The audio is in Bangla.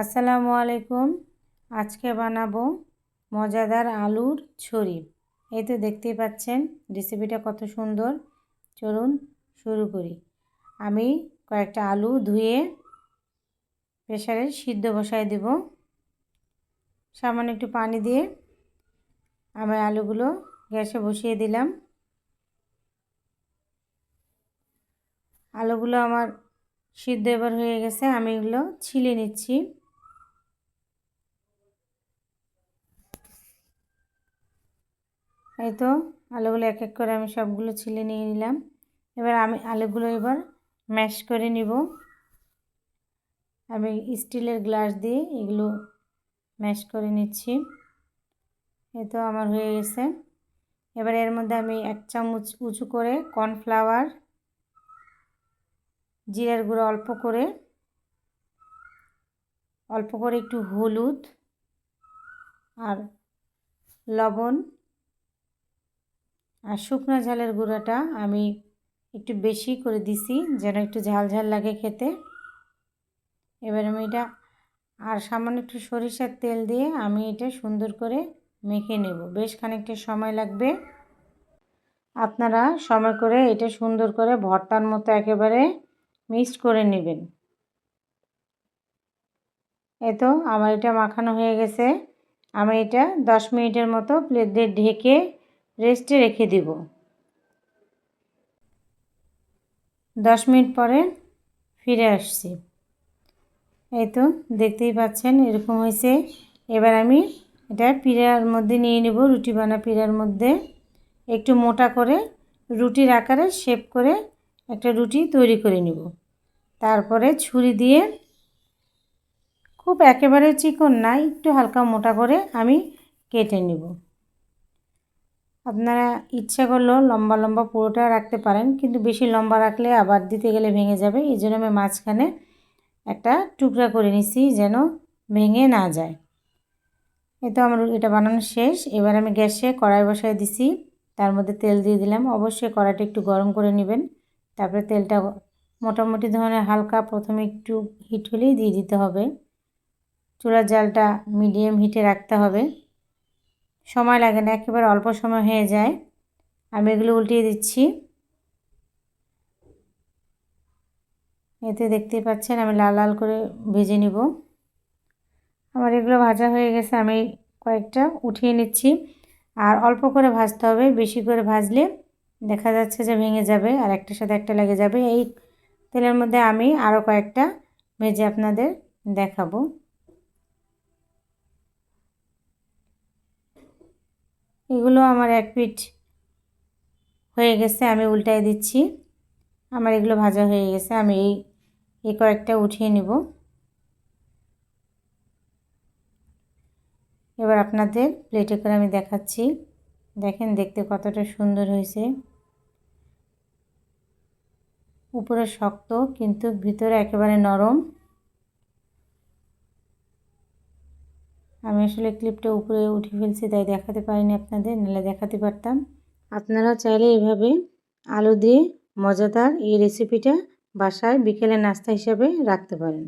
আসসালামু আলাইকুম। আজকে বানাবো মজাদার আলুর ছড়ি। এই তো দেখতেই পাচ্ছেন রেসিপিটা কত সুন্দর। চলুন শুরু করি। আমি কয়েকটা আলু ধুয়ে প্রেসারে সিদ্ধ বসায় দেব। সামান্য একটু পানি দিয়ে আমি আলুগুলো গ্যাসে বসিয়ে দিলাম। আলুগুলো আমার সিদ্ধ এবার হয়ে গেছে, আমি এগুলো ছিলে নিচ্ছি। এই তো আলুগুলো এক এক করে আমি সবগুলো ছিলে নিয়ে নিলাম। এবার আমি আলুগুলো ম্যাশ করে নিব। আমি স্টিলের গ্লাস দিয়ে এগুলো ম্যাশ করে নিচ্ছি। এই তো আমার হয়ে গেছে। এবার এর মধ্যে আমি 1 চামচ উঁচু করে কর্নফ্লাওয়ার, জিরার গুঁড়ো অল্প করে একটু হলুদ আর লবণ আর শুকনো ঝালের গুঁড়োটা আমি একটু বেশি করে দিছি যেন একটু ঝাল ঝাল লাগে খেতে। এবার আমি এটা আর সামান্য একটু সরিষার তেল দিয়ে আমি এটা সুন্দর করে মেখে নেব। বেশ খানিকটা সময় লাগবে। আপনারা সময় করে এটা সুন্দর করে ভর্তার মতো একেবারে মিক্সড করে নেবেন। এই তো আমার এটা মাখানো হয়ে গেছে। আমি এটা 10 মিনিটের মতো প্লেট দিয়ে ঢেকে রেস্টে রেখে দিব। 10 মিনিট পরে ফিরে আসছি। এই তো দেখতেই পাচ্ছেন এরকম হয়েছে। এবার আমি এটা পিঁড়ার মধ্যে নিয়ে নেব, রুটি বানা পিঁড়ার মধ্যে একটু মোটা করে রুটির আকারে শেপ করে একটা রুটি তৈরি করে নেব। তারপরে ছুরি দিয়ে খুব একেবারে চিকন না, একটু হালকা মোটা করে আমি কেটে নেব। আপনারা ইচ্ছা করলেও লম্বা লম্বা পুরোটা রাখতে পারেন, কিন্তু বেশি লম্বা রাখলে আবার দিতে গেলে ভেঙে যাবে। এই জন্য আমি মাঝখানে একটা টুকরা করে নিছি যেন ভেঙে না যায়। এই তো আমার এটা বানানো শেষ। এবার আমি গ্যাসে কড়াই বসায় দিছি, তার মধ্যে তেল দিয়ে দিলাম। অবশ্যই কড়াইটা একটু গরম করে নেবেন। তারপরে তেলটা মোটামুটি ধরনের হালকা প্রথমে একটু হিট হলেই দিয়ে দিতে হবে। চুলার জালটা মিডিয়াম হিটে রাখতে হবে। সময় লাগে না, একেবারে অল্প সময় হয়ে যায়। আমি এগুলো উল্টিয়ে দিচ্ছি। এতে দেখতেই পাচ্ছেন আমি লাল লাল করে ভেজে নিব। আমার এগুলো ভাজা হয়ে গেছে, আমি কয়েকটা উঠিয়ে নিচ্ছি। আর অল্প করে ভাজতে হবে, বেশি করে ভাজলে দেখা যাচ্ছে যে ভেঙে যাবে আর একটার সাথে একটা লেগে যাবে। এই তেলের মধ্যে আমি আরও কয়েকটা ভেজে আপনাদের দেখাবো। এগুলো আমার এক পিঠ হয়ে গেছে, আমি উল্টাই দিচ্ছি। আমার এগুলো ভাজা হয়ে গেছে, আমি এই কয়েকটা উঠিয়ে নিব। এবার আপনাদের প্লেটে করে আমি দেখাচ্ছি। দেখেন দেখতে কতটা সুন্দর হয়েছে। উপরে শক্ত কিন্তু ভিতরে একেবারে নরম। আমি আসলে ক্লিপটা উপরে উঠে ফেলছি তাই দেখাতে পারিনি আপনাদের, নাহলে দেখাতে পারতাম। আপনারা চাইলে এভাবে আলু দিয়ে মজাদার এই রেসিপিটা বাসায় বিকেলের নাস্তা হিসেবে রাখতে পারেন।